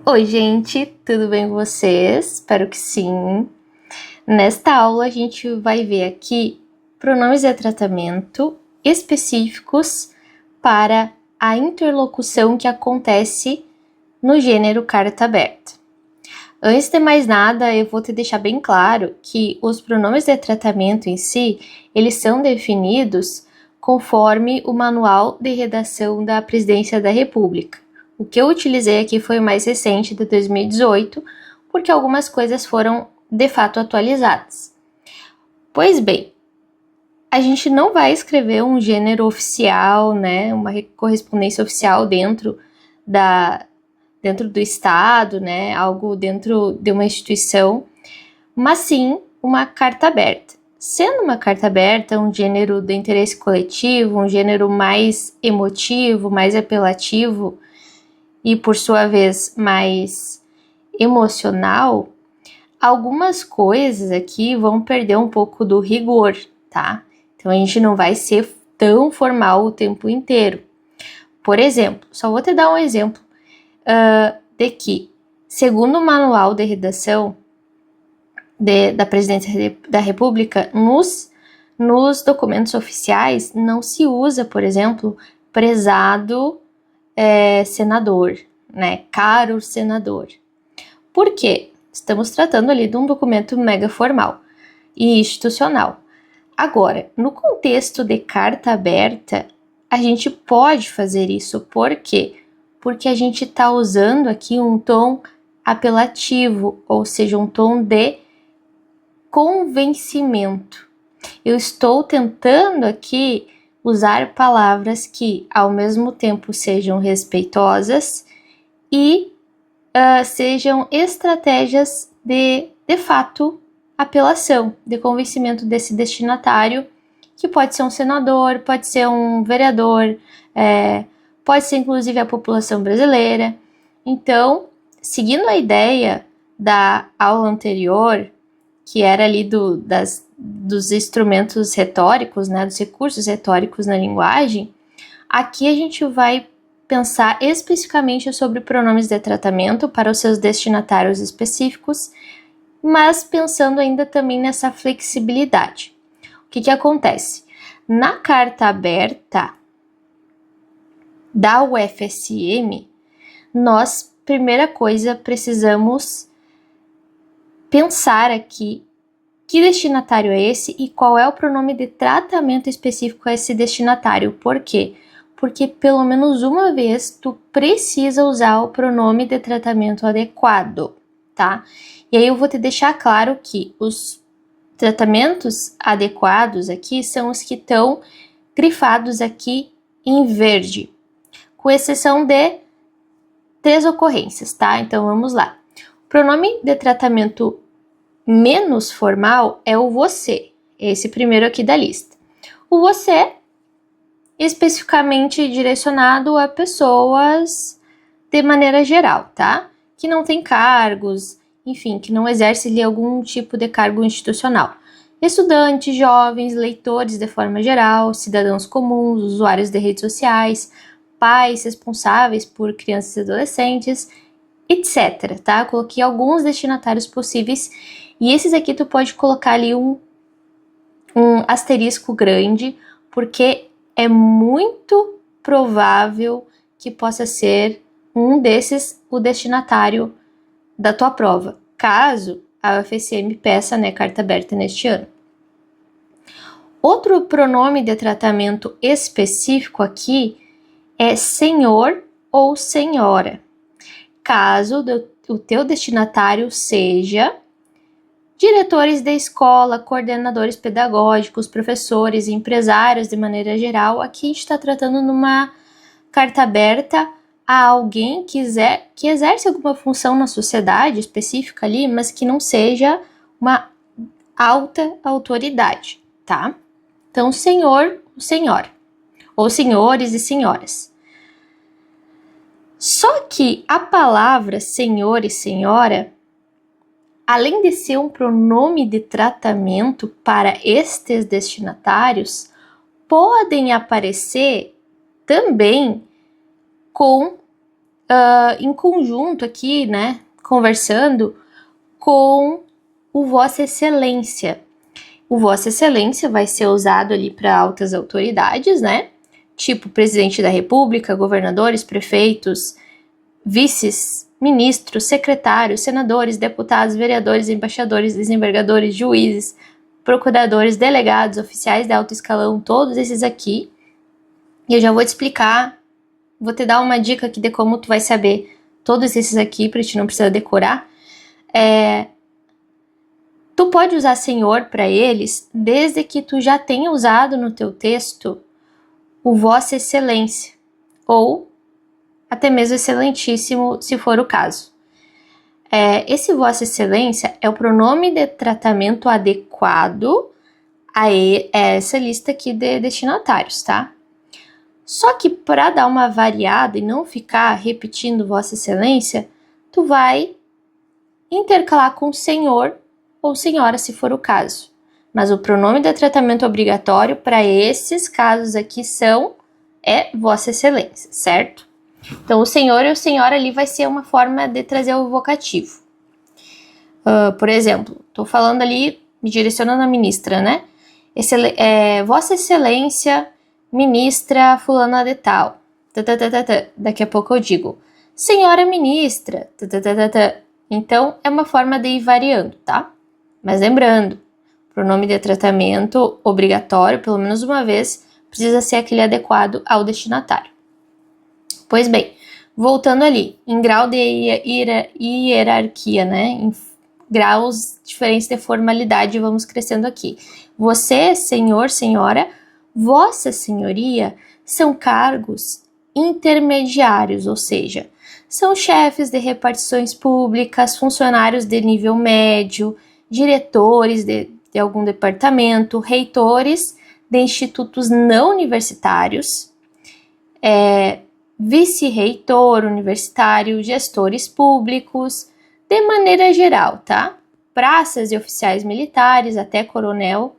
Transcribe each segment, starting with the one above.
Oi, gente, tudo bem com vocês? Espero que sim. Nesta aula, a gente vai ver aqui pronomes de tratamento específicos para a interlocução que acontece no gênero carta aberta. Antes de mais nada, eu vou te deixar bem claro que os pronomes de tratamento em si, eles são definidos conforme o Manual de Redação da Presidência da República. O que eu utilizei aqui foi o mais recente, de 2018, porque algumas coisas foram de fato atualizadas. Pois bem, a gente não vai escrever um gênero oficial, né, uma correspondência oficial dentro do Estado, né, algo dentro de uma instituição, mas sim uma carta aberta. Sendo uma carta aberta um gênero de interesse coletivo, um gênero mais emotivo, mais apelativo e, por sua vez, mais emocional, algumas coisas aqui vão perder um pouco do rigor, tá? Então, a gente não vai ser tão formal o tempo inteiro. Por exemplo, só vou te dar um exemplo de que, segundo o Manual de Redação da Presidência da República, nos documentos oficiais não se usa, por exemplo, prezado senador, né? Caro senador. Por quê? Estamos tratando ali de um documento mega formal e institucional. Agora, no contexto de carta aberta, a gente pode fazer isso. Por quê? Porque a gente está usando aqui um tom apelativo, ou seja, um tom de convencimento. Eu estou tentando aqui usar palavras que, ao mesmo tempo, sejam respeitosas e sejam estratégias de fato, apelação, de convencimento desse destinatário, que pode ser um senador, pode ser um vereador, pode ser inclusive a população brasileira. Então, seguindo a ideia da aula anterior, que era ali dos instrumentos retóricos, né, dos recursos retóricos na linguagem, aqui a gente vai pensar especificamente sobre pronomes de tratamento para os seus destinatários específicos, mas pensando ainda também nessa flexibilidade. O que acontece? Na carta aberta da UFSM, nós, primeira coisa, precisamos pensar aqui que destinatário é esse e qual é o pronome de tratamento específico a esse destinatário. Por quê? Porque pelo menos uma vez tu precisa usar o pronome de tratamento adequado, tá? E aí eu vou te deixar claro que os tratamentos adequados aqui são os que estão grifados aqui em verde, com exceção de 3 ocorrências, tá? Então vamos lá. O pronome de tratamento menos formal é o você, esse primeiro aqui da lista. O você, especificamente direcionado a pessoas de maneira geral, tá? Que não tem cargos, enfim, que não exerce ali algum tipo de cargo institucional. Estudantes, jovens, leitores de forma geral, cidadãos comuns, usuários de redes sociais, pais responsáveis por crianças e adolescentes, etc, tá? Coloquei alguns destinatários possíveis e esses aqui tu pode colocar ali um asterisco grande, porque é muito provável que possa ser um desses o destinatário da tua prova, caso a UFSM peça, né, carta aberta neste ano. Outro pronome de tratamento específico aqui é senhor ou senhora, caso o teu destinatário seja diretores da escola, coordenadores pedagógicos, professores, empresários de maneira geral. Aqui a gente está tratando numa carta aberta a alguém que exerce alguma função na sociedade específica ali, mas que não seja uma alta autoridade, tá? Então, senhor, senhora, ou senhores e senhoras. Só que a palavra senhor e senhora, além de ser um pronome de tratamento para estes destinatários, podem aparecer também com em conjunto aqui, né, conversando com o Vossa Excelência. O Vossa Excelência vai ser usado ali para altas autoridades, né, tipo presidente da República, governadores, prefeitos, vices, ministros, secretários, senadores, deputados, vereadores, embaixadores, desembargadores, juízes, procuradores, delegados, oficiais de alto escalão, todos esses aqui. E eu já vou te explicar, vou te dar uma dica aqui de como tu vai saber todos esses aqui, para te não precisar decorar. Tu pode usar senhor para eles, desde que tu já tenha usado no teu texto o Vossa Excelência, ou até mesmo Excelentíssimo, se for o caso. Esse Vossa Excelência é o pronome de tratamento adequado a essa lista aqui de destinatários, tá? Só que para dar uma variada e não ficar repetindo Vossa Excelência, tu vai intercalar com senhor ou senhora, se for o caso. Mas o pronome de tratamento obrigatório para esses casos aqui é Vossa Excelência, certo? Então, o senhor e o senhora ali vai ser uma forma de trazer o vocativo. Por exemplo, estou falando ali, me direcionando à ministra, né? Vossa Excelência, ministra fulana de tal. Daqui a pouco eu digo, senhora ministra. Então, é uma forma de ir variando, tá? Mas lembrando, pronome de tratamento obrigatório, pelo menos uma vez, precisa ser aquele adequado ao destinatário. Pois bem, voltando ali, em grau de hierarquia, né? Em graus diferentes de formalidade, vamos crescendo aqui. Você, senhor, senhora, vossa senhoria, são cargos intermediários, ou seja, são chefes de repartições públicas, funcionários de nível médio, diretores de algum departamento, reitores de institutos não universitários, vice-reitor universitário, gestores públicos, de maneira geral, tá? Praças e oficiais militares, até coronel.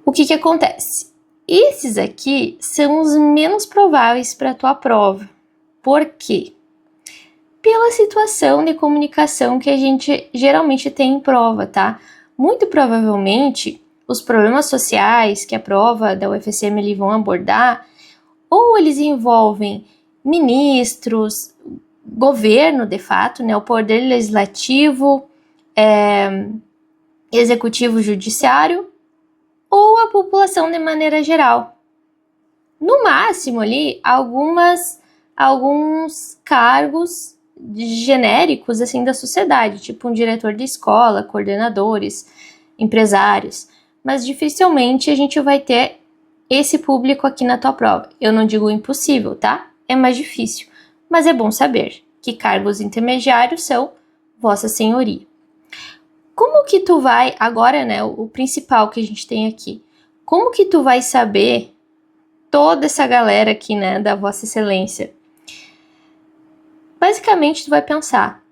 O que acontece? Esses aqui são os menos prováveis para a tua prova. Por quê? Pela situação de comunicação que a gente geralmente tem em prova, tá? Muito provavelmente, os problemas sociais que a prova da UFSM ali vão abordar, ou eles envolvem ministros, governo, de fato, né, o poder legislativo, executivo, judiciário, ou a população de maneira geral. No máximo ali, alguns cargos genéricos assim da sociedade, tipo um diretor de escola, coordenadores, empresários, mas dificilmente a gente vai ter esse público aqui na tua prova. Eu não digo impossível, tá? É mais difícil, mas é bom saber que cargos intermediários são Vossa Senhoria. Como que tu vai, agora, né, o principal que a gente tem aqui, como que tu vai saber toda essa galera aqui, né, da Vossa Excelência? Basicamente, tu vai pensar,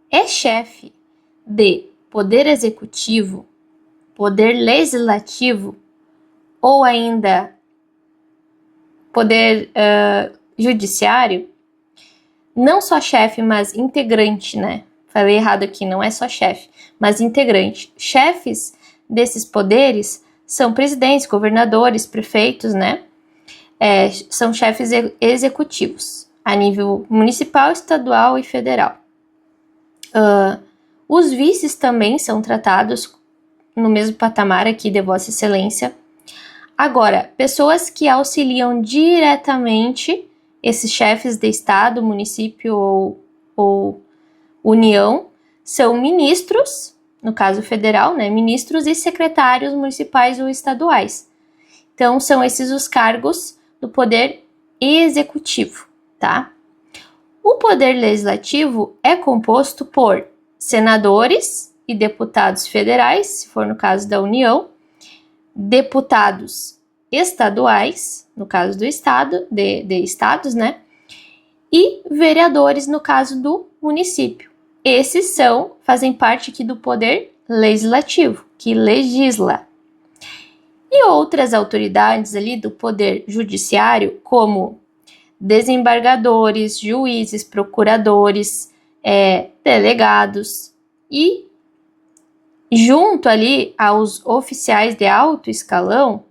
é chefe de poder executivo, poder legislativo ou ainda poder judiciário? Não só chefe, mas integrante, né? Falei errado aqui, não é só chefe, mas integrante. Chefes desses poderes são presidentes, governadores, prefeitos, né? São chefes executivos a nível municipal, estadual e federal. Os vices também são tratados no mesmo patamar aqui de Vossa Excelência. Agora, pessoas que auxiliam diretamente esses chefes de estado, município ou união são ministros, no caso federal, né? Ministros e secretários municipais ou estaduais. Então, são esses os cargos do poder executivo, tá? O poder legislativo é composto por senadores e deputados federais, se for no caso da União, deputados estaduais, no caso do estado, de estados, né? E vereadores, no caso do município. Esses fazem parte aqui do poder legislativo, que legisla. E outras autoridades ali do poder judiciário, como desembargadores, juízes, procuradores, delegados e junto ali aos oficiais de alto escalão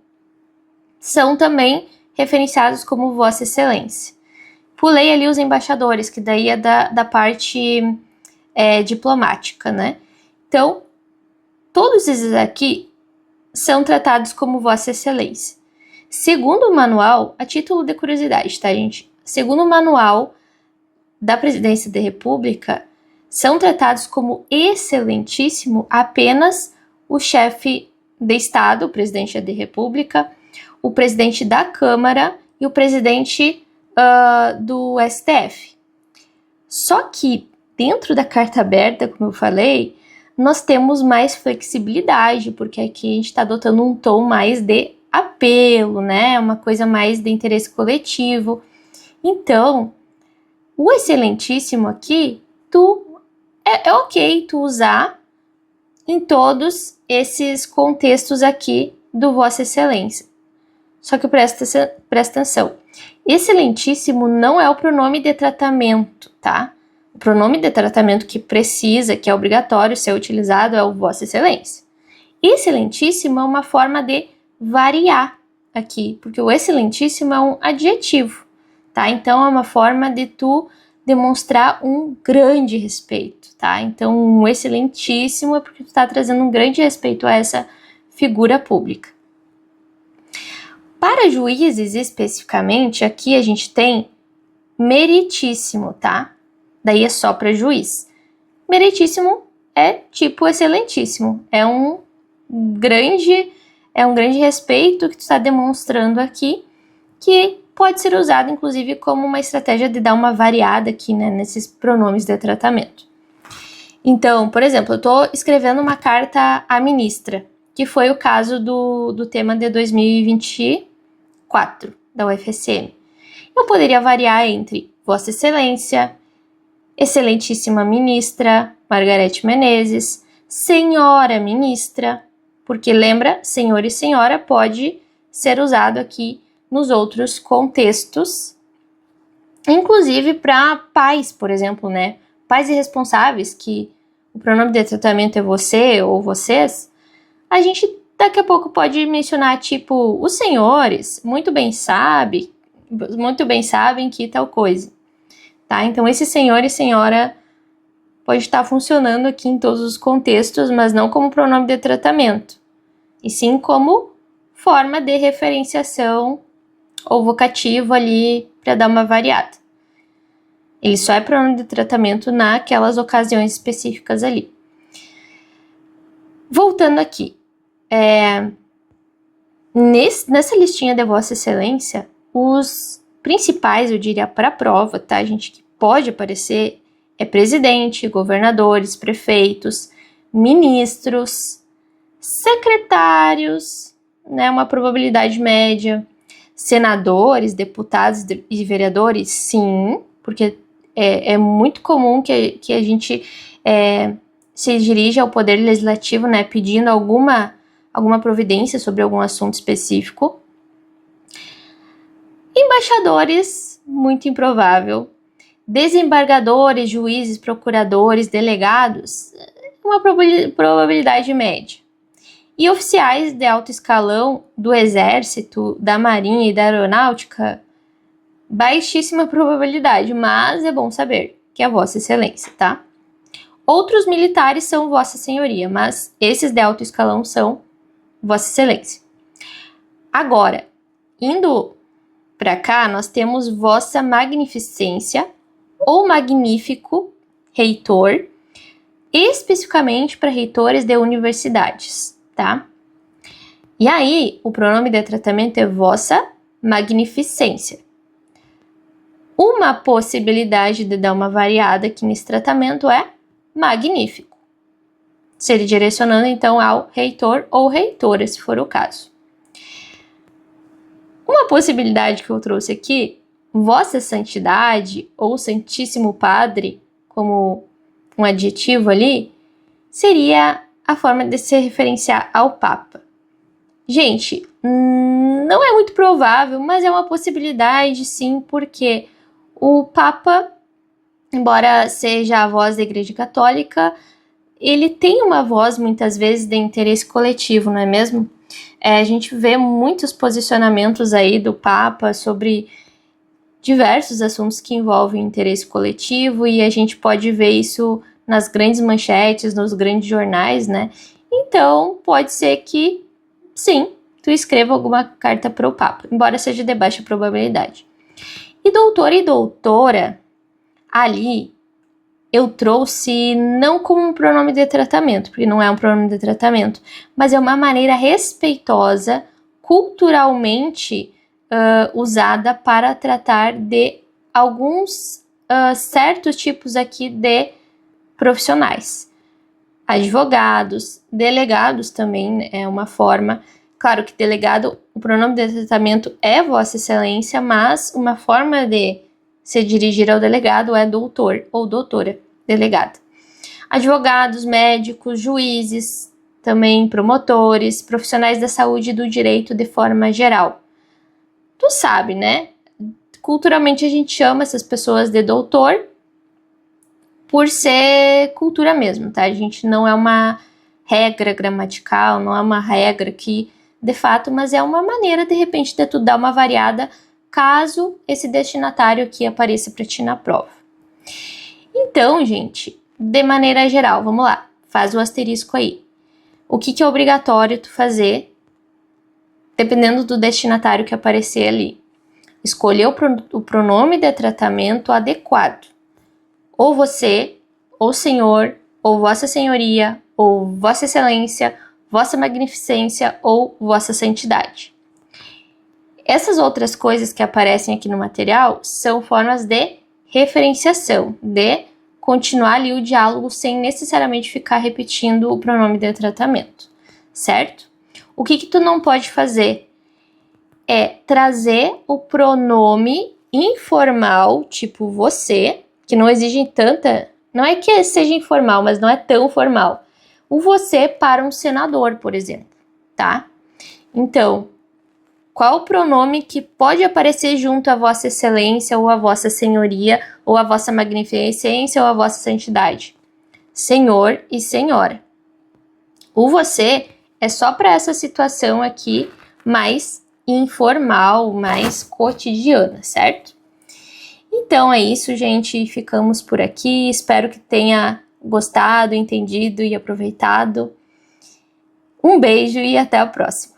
são também referenciados como Vossa Excelência. Pulei ali os embaixadores, que daí é da parte diplomática, né? Então, todos esses aqui são tratados como Vossa Excelência. Segundo o manual, a título de curiosidade, tá, gente? Segundo o manual da Presidência da República, são tratados como Excelentíssimo apenas o chefe de Estado, o presidente da República, o presidente da Câmara e o presidente do STF. Só que, dentro da carta aberta, como eu falei, nós temos mais flexibilidade, porque aqui a gente está adotando um tom mais de apelo, né? Uma coisa mais de interesse coletivo. Então, o Excelentíssimo aqui, é ok tu usar em todos esses contextos aqui do Vossa Excelência. Só que presta atenção. Excelentíssimo não é o pronome de tratamento, tá? O pronome de tratamento que é obrigatório ser utilizado é o Vossa Excelência. Excelentíssimo é uma forma de variar aqui, porque o Excelentíssimo é um adjetivo, tá? Então é uma forma de tu demonstrar um grande respeito, tá? Então um Excelentíssimo é porque tu tá trazendo um grande respeito a essa figura pública. Para juízes, especificamente, aqui a gente tem Meritíssimo, tá? Daí é só para juiz. Meritíssimo é tipo Excelentíssimo. É um grande respeito que tu está demonstrando aqui, que pode ser usado, inclusive, como uma estratégia de dar uma variada aqui, né, nesses pronomes de tratamento. Então, por exemplo, eu estou escrevendo uma carta à ministra, que foi o caso do tema de 2024 da UFSM. Eu poderia variar entre Vossa Excelência, Excelentíssima Ministra Margarete Menezes, Senhora Ministra, porque lembra, senhor e senhora pode ser usado aqui nos outros contextos, inclusive para pais, por exemplo, né? Pais irresponsáveis, que o pronome de tratamento é você ou vocês, a gente daqui a pouco pode mencionar tipo, os senhores muito bem sabem que tal coisa, tá? Então esse senhor e senhora pode estar funcionando aqui em todos os contextos, mas não como pronome de tratamento, e sim como forma de referenciação ou vocativo ali para dar uma variada. Ele só é pronome de tratamento naquelas ocasiões específicas ali. Voltando aqui, nessa listinha de Vossa Excelência, os principais, eu diria, para a prova, tá, gente, que pode aparecer é presidente, governadores, prefeitos, ministros, secretários, né, uma probabilidade média, senadores, deputados e vereadores, sim, porque é muito comum que a gente se dirija ao Poder Legislativo, né, pedindo alguma providência sobre algum assunto específico. Embaixadores, muito improvável. Desembargadores, juízes, procuradores, delegados, uma probabilidade média. E oficiais de alto escalão do Exército, da Marinha e da Aeronáutica, baixíssima probabilidade, mas é bom saber que é Vossa Excelência, tá? Outros militares são Vossa Senhoria, mas esses de alto escalão são Vossa Excelência. Agora, indo para cá, nós temos Vossa Magnificência ou Magnífico Reitor, especificamente para reitores de universidades, tá? E aí, o pronome de tratamento é Vossa Magnificência. Uma possibilidade de dar uma variada aqui nesse tratamento é magnífico, seria direcionando então ao reitor ou reitora, se for o caso. Uma possibilidade que eu trouxe aqui, Vossa Santidade ou Santíssimo Padre, como um adjetivo ali, seria a forma de se referenciar ao Papa. Gente, Não é muito provável, mas é uma possibilidade, sim, porque o Papa, embora seja a voz da Igreja Católica, ele tem uma voz, muitas vezes, de interesse coletivo, não é mesmo? A gente vê muitos posicionamentos aí do Papa sobre diversos assuntos que envolvem interesse coletivo, e a gente pode ver isso nas grandes manchetes, nos grandes jornais, né? Então, pode ser que, sim, tu escreva alguma carta para o Papa, embora seja de baixa probabilidade. E doutor e doutora, ali eu trouxe não como um pronome de tratamento, porque não é um pronome de tratamento, mas é uma maneira respeitosa, culturalmente usada para tratar de alguns certos tipos aqui de profissionais. Advogados, delegados também é uma forma. Claro que delegado, o pronome de tratamento é Vossa Excelência, mas uma forma de se dirigir ao delegado é doutor ou doutora delegada. Advogados, médicos, juízes, também promotores, profissionais da saúde e do direito de forma geral. Tu sabe, né? Culturalmente a gente chama essas pessoas de doutor por ser cultura mesmo, tá? A gente não é uma regra gramatical, não é uma regra que, de fato, mas é uma maneira, de repente, de tu dar uma variada caso esse destinatário aqui apareça para ti na prova. Então, gente, de maneira geral, vamos lá, faz o asterisco aí. O que é obrigatório tu fazer, dependendo do destinatário que aparecer ali? Escolher o pronome de tratamento adequado. Ou você, ou senhor, ou vossa senhoria, ou vossa excelência, vossa magnificência, ou vossa santidade. Essas outras coisas que aparecem aqui no material são formas de referenciação, de continuar ali o diálogo sem necessariamente ficar repetindo o pronome de tratamento, certo? O que tu não pode fazer é trazer o pronome informal, tipo você, que não exige tanta... Não é que seja informal, mas não é tão formal. O você para um senador, por exemplo, tá? Então, qual o pronome que pode aparecer junto a Vossa Excelência, ou a Vossa Senhoria, ou a Vossa Magnificência, ou a Vossa Santidade? Senhor e Senhora. O você é só para essa situação aqui mais informal, mais cotidiana, certo? Então é isso, gente. Ficamos por aqui. Espero que tenha gostado, entendido e aproveitado. Um beijo e até a próxima.